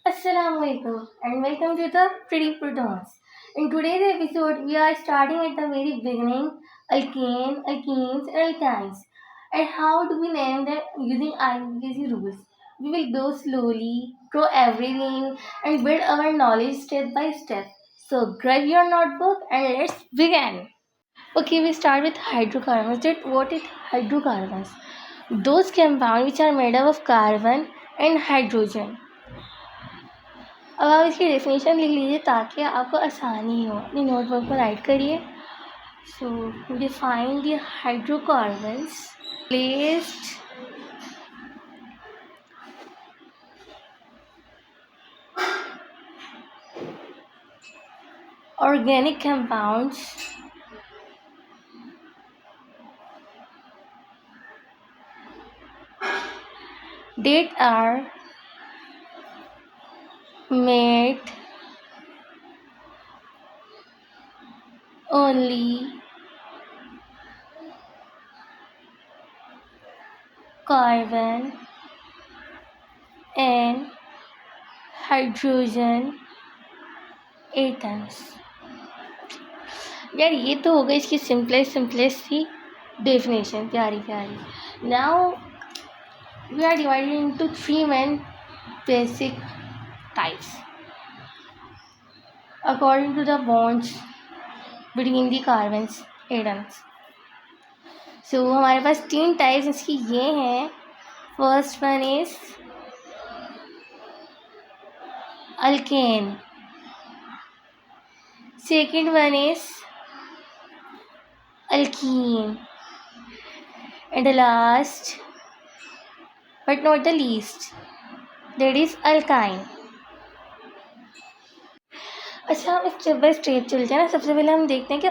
Assalamualaikum and welcome to the Pretty Protons. In today's episode, we are starting at the very beginning alkane, alkenes, and alkynes. And how do we name them using IUPAC rules? We will go slowly, through everything, and build our knowledge step by step. So grab your notebook and let's begin. Okay, we start with hydrocarbons. What is hydrocarbons? Those compounds which are made up of carbon and hydrogen. अब आप इसकी definition लिख लीजिए ताकि आपको आसानी हो, अपनी नोटबुक पर राइट करिए. सो define the hydrocarbons placed organic compounds that are made only carbon and hydrogen atoms. यार ये तो हो गई इसकी सिंपलेस्ट सी डेफिनेशन, प्यारी. Now we are divided into three main basic types according to the bonds between the carbons atoms. So हमारे पास तीन types इसकी ये हैं. First one is alkane, second one is alkene, and the last but not the least, that is alkyne. अच्छा, हम step by step चलते हैं ना. सबसे पहले हम देखते हैं कि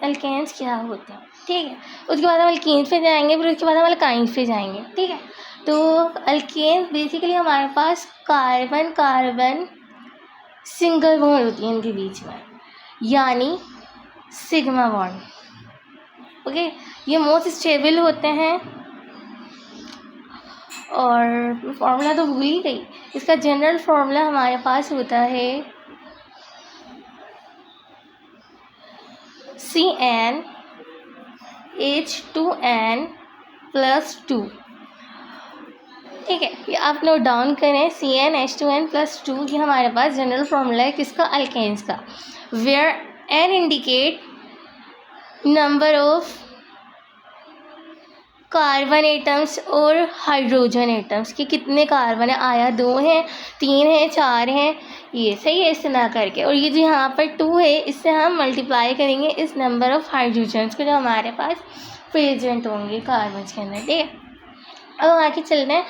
अल्केन्स क्या होते हैं. ठीक है, उसके बाद हम अल्कीन्स पे जाएंगे, फिर उसके बाद हम अल्काइंस पे जाएंगे. ठीक है, तो अल्केन्स बेसिकली हमारे पास कार्बन कार्बन सिंगल बॉन्ड होती है इनके बीच में, यानी सिग्मा बॉन्ड. ओके, ये मोस्ट स्टेबल होते हैं. और फॉर्मूला तो भूल ही गई. इसका जनरल फॉर्मूला हमारे पास होता है CnH2n +2. ठीक है, ये आप नोट डाउन करें. CnH2n +2 ये हमारे पास जनरल फॉर्मूला है किसका? अल्केन्स का. Where n indicate number of carbon atoms और हाइड्रोजन एटम्स कि कितने कार्बन है, आया 2 हैं, 3 हैं, 4 हैं, ये सही है. इस तरह करके, और ये जो यहाँ पर 2 है इससे हम मल्टीप्लाई करेंगे इस नंबर ऑफ हाइड्रोजन्स को जो हमारे पास प्रेजेंट होंगे कार्बन के अंदर. ठीक है, अब हम आगे चलते हैं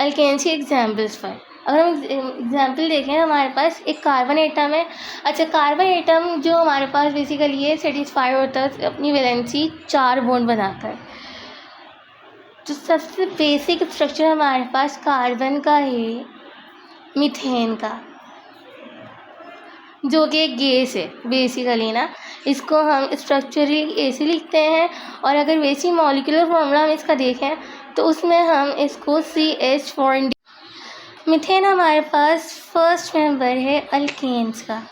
अल्केन्स के एग्जाम्पल्स पर. अगर हम एग्जाम्पल देखें, हमारे पास एक कार्बन एटम है. अच्छा, कार्बन एटम जो हमारे पास बेसिकली ये सेटिस्फाई होता है अपनी वैलेंसी 4 बॉन्ड बनाकर. तो सबसे बेसिक स्ट्रक्चर हमारे पास कार्बन का है मीथेन का, जो कि एक गैस है बेसिकली ना. इसको हम स्ट्रक्चरली ऐसे लिखते हैं, और अगर वैसी मॉलिक्यूलर फॉर्मूला हम इसका देखें तो उसमें हम इसको CH4. मीथेन हमारे पास फर्स्ट मेंबर है अल्केन्स का.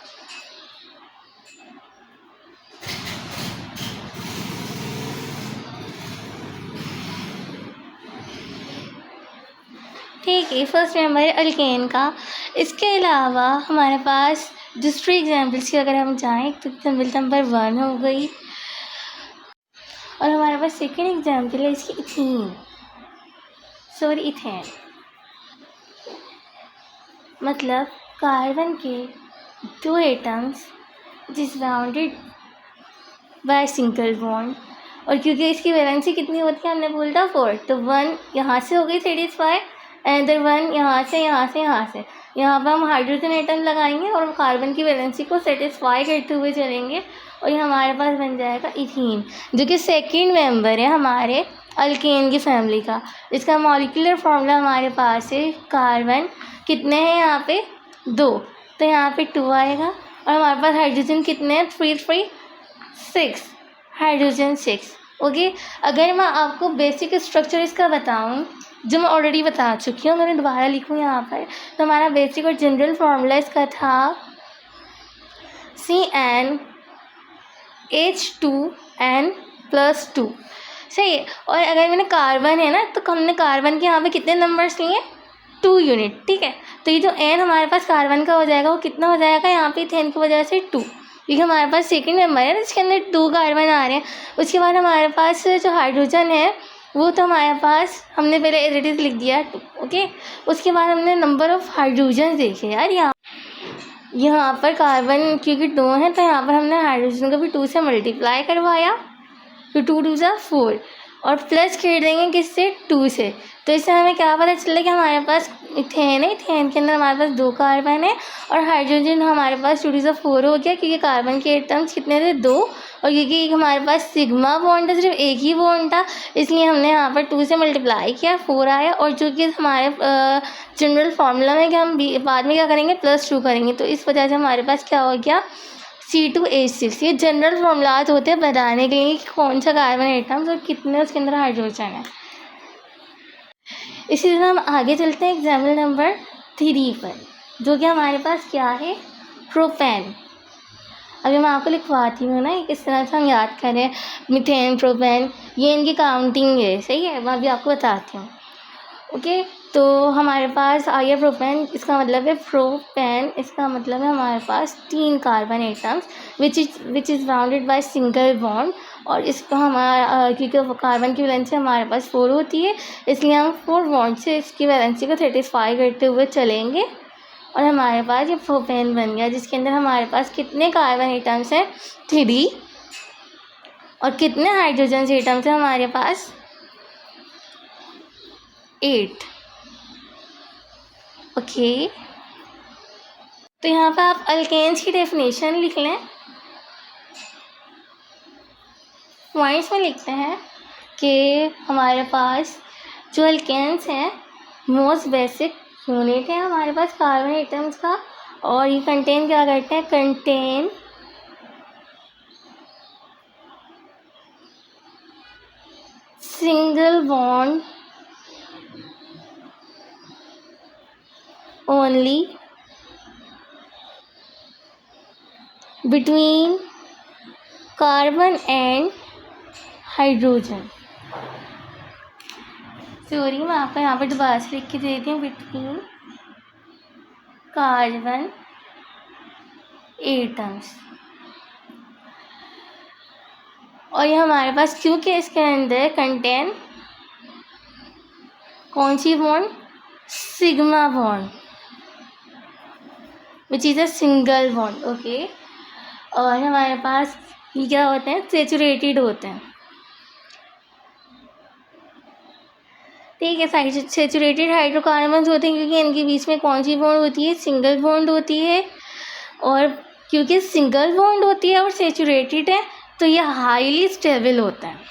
ठीक है, फर्स्ट मेंबर है अल्केन का. इसके अलावा हमारे पास दूसरे एग्जाम्पल्स की अगर हम जाएं तो एग्जाम्पल नंबर 1 हो गई, और हमारे पास सेकेंड एग्जाम्पल है इसकी इथेन. मतलब कार्बन के 2 एटम्स जिस बाउंडेड बाय सिंगल बॉन्ड, और क्योंकि इसकी वैलेंसी कितनी होती है हमने बोला 4, तो 1 यहाँ से हो गई सेटिस्फाई, एंड 1 यहाँ से. यहाँ पर हम हाइड्रोजन एटम लगाएंगे और कार्बन की वैलेंसी को सेटिस्फाई करते हुए चलेंगे, और ये हमारे पास बन जाएगा इथीन, जो कि सेकेंड मेंबर है हमारे अल्केन की फैमिली का. इसका मॉलिक्यूलर फॉर्मूला हमारे पास है कार्बन कितने हैं यहाँ पे 2, तो यहाँ पे 2 आएगा, और हमारे पास हाइड्रोजन कितने हैं 3 6, हाइड्रोजन 6. ओके, अगर मैं आपको बेसिक स्ट्रक्चर इसका बताऊँ जो मैं ऑलरेडी बता चुकी हूँ, मैंने दोबारा लिखूँ यहाँ पर। तो हमारा बेसिक और जनरल फार्मूला इसका था CnH2n+2। सही है। और अगर मैंने कार्बन है ना, तो हमने कार्बन के यहाँ पे कितने नंबर्स लिए? 2 यूनिट, ठीक है। तो ये जो n हमारे पास कार्बन का हो जाएगा वो कितना हो जाएगा? यहाँ पे इथेन की वजह से 2, क्योंकि हमारे पास सेकंड मेंबर है जिसके अंदर 2 कार्बन आ रहे हैं। उसके बाद हमारे पास जो हाइड्रोजन है वो तो हमारे पास हमने पहले एज इट इज़ लिख दिया 2, ओके। उसके बाद हमने नंबर ऑफ़ हाइड्रोजन देखे यार। यहाँ पर कार्बन क्योंकि 2 है तो यहाँ पर हमने हाइड्रोजन को भी 2 से मल्टीप्लाई करवाया, तो 2 2 ज़ा 4, और प्लस कर देंगे किससे? 2 से। तो इससे हमें क्या पता चला कि हमारे पास इथेन है, इथेन के अंदर हमारे पास 2 कार्बन है, और हाइड्रोजन हमारे पास 2 2 ज़ा 4 हो गया, क्योंकि कार्बन के एटम्स कितने थे? 2, और क्योंकि हमारे पास सिग्मा बॉन्ड था, सिर्फ एक ही बॉन्ड था, इसलिए हमने यहाँ पर 2 से मल्टीप्लाई किया, 4 आया। और चूँकि हमारे जनरल फार्मूला में कि हम बाद में क्या करेंगे? +2 करेंगे, तो इस वजह से हमारे पास क्या हो गया? C2H6। ये जनरल फॉर्मूलाज होते हैं बताने के लिए कि कौन सा कार्बन एटम्स और कितने उसके अंदर हाइड्रोजन है। इसी तरह हम आगे चलते हैं एग्जाम्पल नंबर 3 पर, जो कि हमारे पास क्या है? प्रोपेन। अभी मैं आपको लिखवाती हूँ ना किस तरह से हम याद करें। मीथेन, प्रोपेन, ये इनकी काउंटिंग है, सही है। मैं अभी आपको बताती हूँ, ओके। तो हमारे पास आइए प्रोपेन, इसका मतलब है प्रोपेन, इसका मतलब है हमारे पास 3 carbon atoms which is bounded by single bond. और इसका हमारा क्योंकि कार्बन की वैलेंसी हमारे पास 4 होती है, इसलिए हम 4 बॉन्ड से इसकी वैलेंसी को सेटिस्फाई करते हुए चलेंगे, और हमारे पास ये प्रोपेन बन गया, जिसके अंदर हमारे पास कितने कार्बन एटम्स हैं? 3, और कितने हाइड्रोजन एटम्स हैं हमारे पास? 8, ओके। तो यहाँ पे आप अल्केन्स की डेफिनेशन लिख लें। पॉइंट्स में लिखते हैं कि हमारे पास जो अल्केन्स हैं मोस्ट बेसिक यूनिट है हमारे पास कार्बन एटम्स का, और ये कंटेन क्या करते हैं? Contain single bond only between carbon and hydrogen। Sorry, मैं आपको यहाँ पर दोबारा से लिख के दे देती हूँ, बिटवीन कार्बन एटम्स। और ये हमारे पास क्योंकि इसके अंदर कंटेन कौन सी bond? Sigma bond, which is a single bond, okay. और हमारे पास ये क्या होते हैं? सेचुरेटेड होते हैं, ठीक है। सेचुरेटेड हाइड्रोकार्बन्स होते हैं क्योंकि इनके बीच में कौन सी बॉन्ड होती है? सिंगल बॉन्ड होती है। और क्योंकि सिंगल बॉन्ड होती है और सेचुरेटेड है, तो ये हाईली स्टेबल होता है।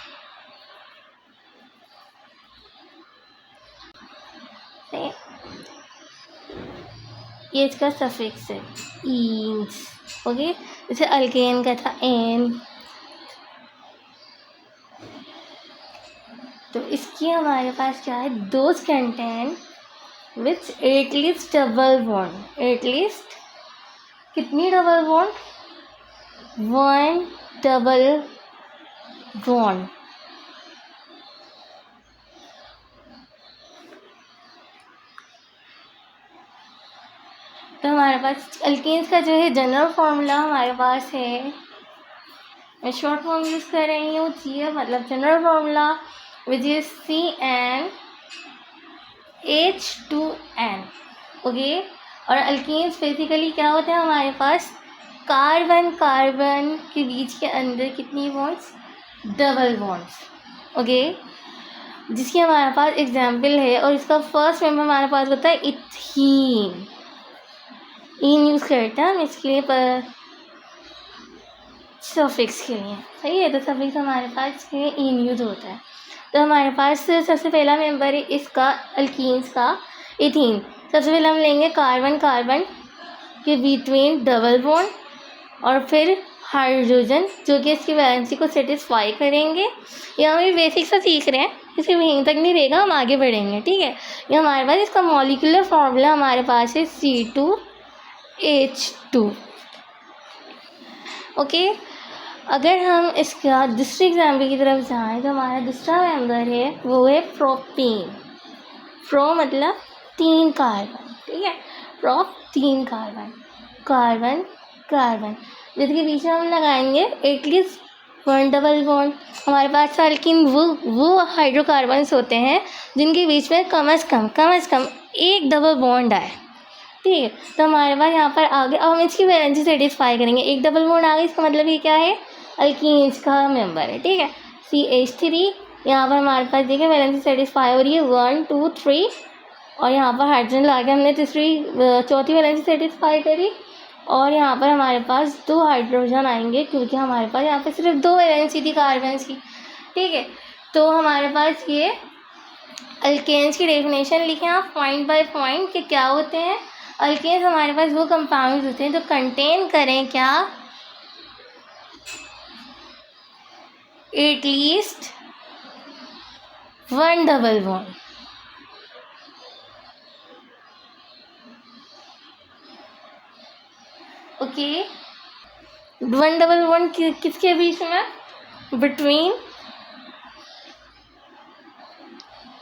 ये इसका सफिक्स है ईन्स, ओके। जैसे अल्केन का था एन, तो इसकी हमारे पास क्या है? Those contain which at least double bond, at least कितनी डबल बॉन्ड? 1 double bond. तो हमारे पास अल्केन्स का जो है जनरल फार्मूला हमारे पास है, मैं शॉर्ट फॉर्म यूज़ कर रही हूँ, जी, मतलब general formula which is CnH2n, okay. और अल्केन्स बेसिकली क्या होते हैं? हमारे पास कार्बन कार्बन के बीच के अंदर कितनी बॉन्ड्स? Double bonds, okay. जिसकी हमारे पास एग्जाम्पल है, और इसका फर्स्ट मेंबर हमारे पास होता है इथीन। इन यूज़ करते हैं हम इसके लिए पर सफिक्स के लिए, सही है। तो सफिक्स हमारे पास के इन यूज़ होता है। तो हमारे पास सबसे पहला मेंबर है इसका अल्कीन्स का, इथीन। सबसे पहले हम लेंगे कार्बन कार्बन के बिटवीन डबल बॉन्ड, और फिर हाइड्रोजन जो कि इसकी वैलेंसी को सेटिस्फाई करेंगे। ये हम बेसिक सा सीख रहे हैं, इसके यहीं तक नहीं रहेगा, हम आगे बढ़ेंगे, ठीक है। ये हमारे पास इसका मॉलिक्यूलर फॉर्मूला हमारे पास है C2H2। ओके, अगर हम इसका दूसरे एग्जाम्पल की तरफ जाएं तो हमारा दूसरा मेंबर है वो है प्रोपेन। प्रो मतलब 3 कार्बन, ठीक है। प्रोप 3 कार्बन, कार्बन कार्बन, जिसके बीच में हम लगाएंगे एटलीस्ट 1 डबल बॉन्ड। हमारे पास अल्कीन वो हाइड्रोकार्बन्स होते हैं जिनके बीच में कम से कम 1 डबल बॉन्ड आए, ठीक है। तो हमारे पास यहाँ पर आगे अब हम इसकी वैलेंसी सेटिस्फाई करेंगे। 1 डबल बॉन्ड आ गया, इसका मतलब ये क्या है, अल्कीन्स का मेंबर है, ठीक है। CH3, यहाँ पर हमारे पास देखिए वैलेंसी सेटिस्फाई हो रही है 1 2 3, और यहाँ पर हाइड्रोजन ला के हमने चौथी वैलेंसी सेटिस्फाई करी, और यहाँ पर हमारे पास 2 हाइड्रोजन आएंगे क्योंकि हमारे पास यहाँ पर सिर्फ 2 वैलेंसी थी कार्बन्स की, ठीक है। तो हमारे पास ये अल्केन्स की डेफिनेशन लिखें आप पॉइंट बाय पॉइंट कि क्या होते हैं। अल्केन्स हमारे पास वो कंपाउंड्स होते हैं जो कंटेन करें क्या, at least 1 double bond. Okay, 1 double bond किसके बीच में, बिटवीन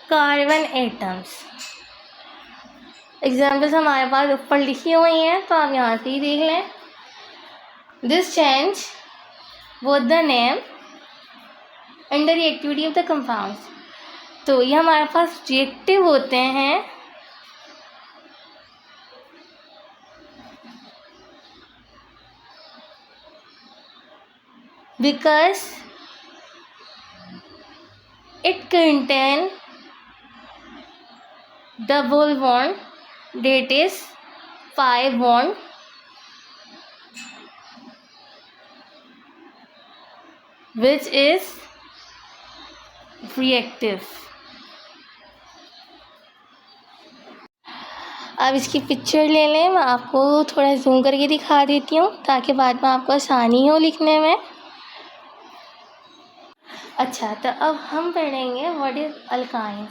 कार्बन एटम्स। एग्जाम्पल्स हमारे पास ऊपर लिखी हुई हैं तो आप यहाँ से ही देख लें। This change both the name and the reactivity of the compounds. तो ये हमारे पास रिएक्टिव होते हैं because it contain double bond, that is pi bond, which is reactive। अब इसकी पिक्चर ले लें, मैं आपको थोड़ा जूम करके दिखा देती हूँ ताकि बाद में आपको आसानी हो लिखने में। अच्छा, तो अब हम पढ़ेंगे व्हाट इज अल्काइंस,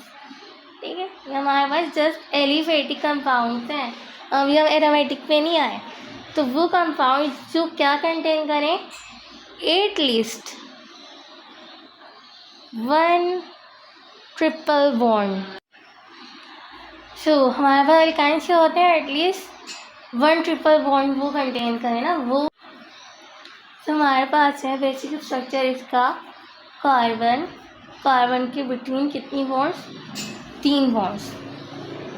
ठीक है। ये हमारे पास जस्ट एलिफेटिक कंपाउंड्स हैं, अभी हम एरोमेटिक पे नहीं आए। तो वो कंपाउंड जो क्या कंटेन करें, एटलीस्ट 1 ट्रिपल बॉन्ड। सो हमारे पास अल्काइंस क्या होते हैं, एटलीस्ट 1 ट्रिपल बॉन्ड वो कंटेन करें ना वो। तो हमारे पास है बेसिक स्ट्रक्चर इसका, कार्बन के बिटवीन कितनी बॉन्ड्स, 3 बॉन्ड्स,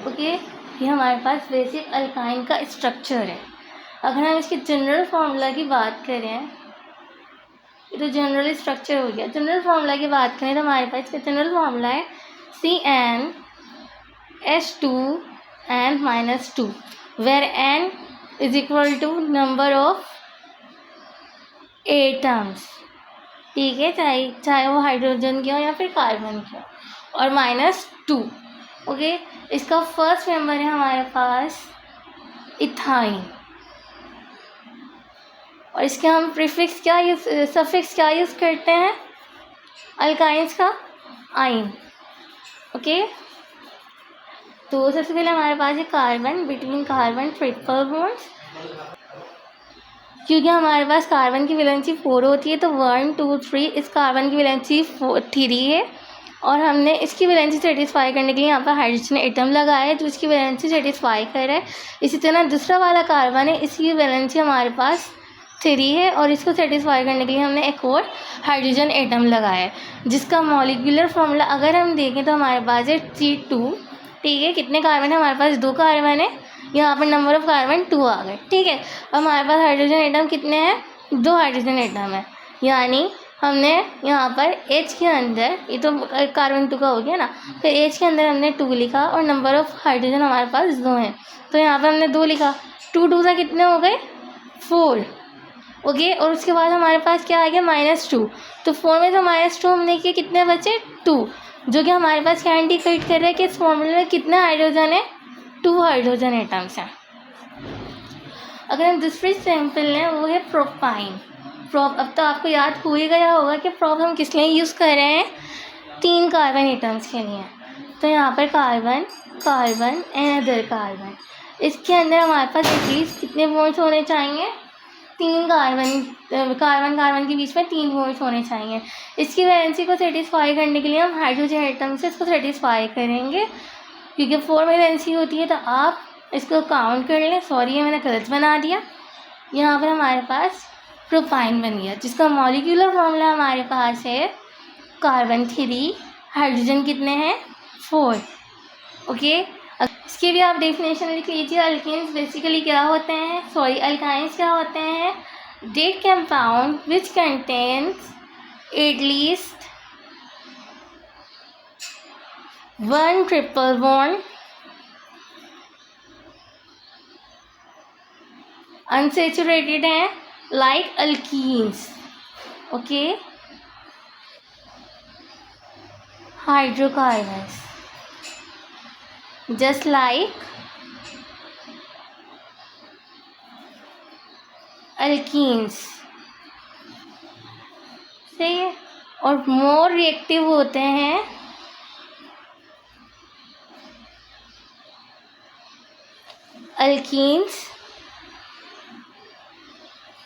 ओके। ये हमारे पास बेसिक अल्काइन का स्ट्रक्चर है। अगर हम इसके जनरल फार्मूला की बात करें, ये तो जनरल स्ट्रक्चर हो गया। जनरल फार्मूला की बात करें तो हमारे पास इसका जनरल फार्मूला है CnH2n-2, where n is equal to number of atoms, ठीक है, चाहे वो हाइड्रोजन की हो या फिर कार्बन की हो, और -2, ओके। इसका फर्स्ट मेंबर है हमारे पास इथाइन, और इसके हम प्रीफिक्स क्या यूज, सफिक्स क्या यूज़ करते हैं, अल्काइंस का आइन, ओके। तो सबसे पहले हमारे पास है carbon, between carbon triple bonds, क्योंकि हमारे पास कार्बन की वैलेंसी 4 होती है तो 1 2 3 इस कार्बन की वैलेंसी 3 है, और हमने इसकी वैलेंसी सेटिस्फाई करने के लिए यहाँ पर हाइड्रोजन एटम लगाया है जो इसकी वैलेंसी सेटिस्फाई कर रहा है। इसी तरह दूसरा वाला कार्बन है, इसकी वैलेंसी हमारे पास 3 है, और इसको सेटिस्फाई करने के लिए हमने एक और हाइड्रोजन एटम लगाया है, जिसका मॉलिक्यूलर फॉर्मूला अगर हम देखें तो हमारे पास है C2, ठीक है। कितने कार्बन है हमारे पास, 2 कार्बन है, यहाँ पर नंबर ऑफ कार्बन 2 आ गए, ठीक है। अब हमारे पास हाइड्रोजन एटम कितने हैं, 2 हाइड्रोजन एटम है, यानी हमने यहाँ पर H के अंदर, ये तो कार्बन 2 का हो गया ना, फिर H के अंदर हमने 2 लिखा और नंबर ऑफ हाइड्रोजन हमारे पास 2 हैं, तो यहाँ पर हमने 2 लिखा, 2 2 से कितने हो गए, 4, ओके। और उसके बाद हमारे पास क्या आ गया, -2, तो 4 में से -2 हमने किए, कितने बचे, 2, जो कि हमारे पास क्या इंडिकेट कर रहा है कि इस फॉर्मूले में कितने हाइड्रोजन है, 2 हाइड्रोजन एटम्स हैं। अगर हम दूसरी सैंपल लें वो है प्रोपाइन। अब तो आपको याद हो ही गया होगा कि प्रोप हम किस लिए यूज़ कर रहे हैं, 3 कार्बन एटम्स के लिए। तो यहाँ पर carbon, carbon and other carbon. इसके अंदर हमारे पास एटलीस्ट कितने बॉन्ड्स होने चाहिए? 3 कार्बन, कार्बन कार्बन के बीच में 3 बॉन्ड्स होने चाहिए। इसकी वैलेंसी को सेटिस्फाई करने के लिए हम हाइड्रोजन एटम से इसको सेटिस्फाई करेंगे, क्योंकि 4 वैलेंसी होती है। तो आप इसको काउंट कर लें। सॉरी, ये मैंने गलत बना दिया। यहाँ पर हमारे पास प्रोपाइन बन गया, जिसका मॉलिक्यूलर फॉर्मूला हमारे पास है कार्बन 3, हाइड्रोजन कितने हैं? 4। ओके, इसकी भी आप डेफिनेशन लिख लीजिए। अल्केन्स बेसिकली क्या होते हैं, सॉरी अल्काइंस क्या होते हैं? That compound which contains at least 1 triple bond, unsaturated हैं like alkenes. Okay, hydrocarbons just like alkenes। सही है। और मोर रिएक्टिव होते हैं अल्कीन्स।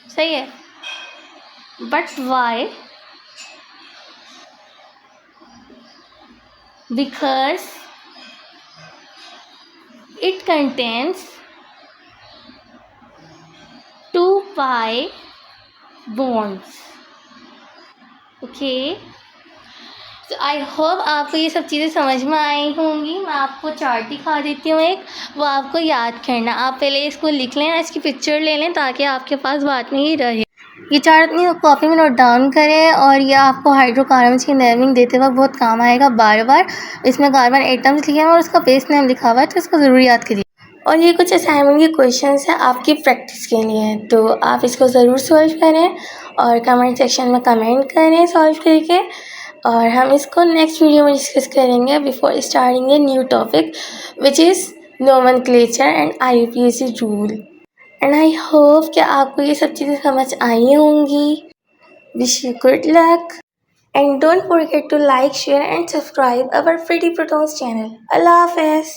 सही है। But why? Because it contains 2 pi bonds। Okay, तो आई होप आपको ये सब चीज़ें समझ में आई होंगी। मैं आपको चार्ट दिखा देती हूँ एक, वो आपको याद करना। आप पहले इसको लिख लें, इसकी पिक्चर ले लें, ताकि आपके पास बाद में ही रहे। ये चार्ट अपनी कॉपी में नोट डाउन करें, और ये आपको हाइड्रोकार्बन्स की नेमिंग देते वक्त बहुत काम आएगा। बार बार इसमें कार्बन एटम्स लिखे हैं और उसका बेस नेम लिखा हुआ है, तो इसको ज़रूर याद करिए। और ये कुछ असाइनमेंट के क्वेश्चंस हैं आपकी प्रैक्टिस के लिए, तो आप इसको ज़रूर सॉल्व करें और कमेंट सेक्शन में कमेंट करें सॉल्व करके। और हम इसको नेक्स्ट वीडियो में डिस्कस करेंगे before starting a new topic which is nomenclature and IUPAC rule. And I hope कि आपको ये सब चीज़ें समझ आई होंगी। Wish you good luck and don't forget to like, share and subscribe our pretty protons channel. अल्लाह हाफ़िज़।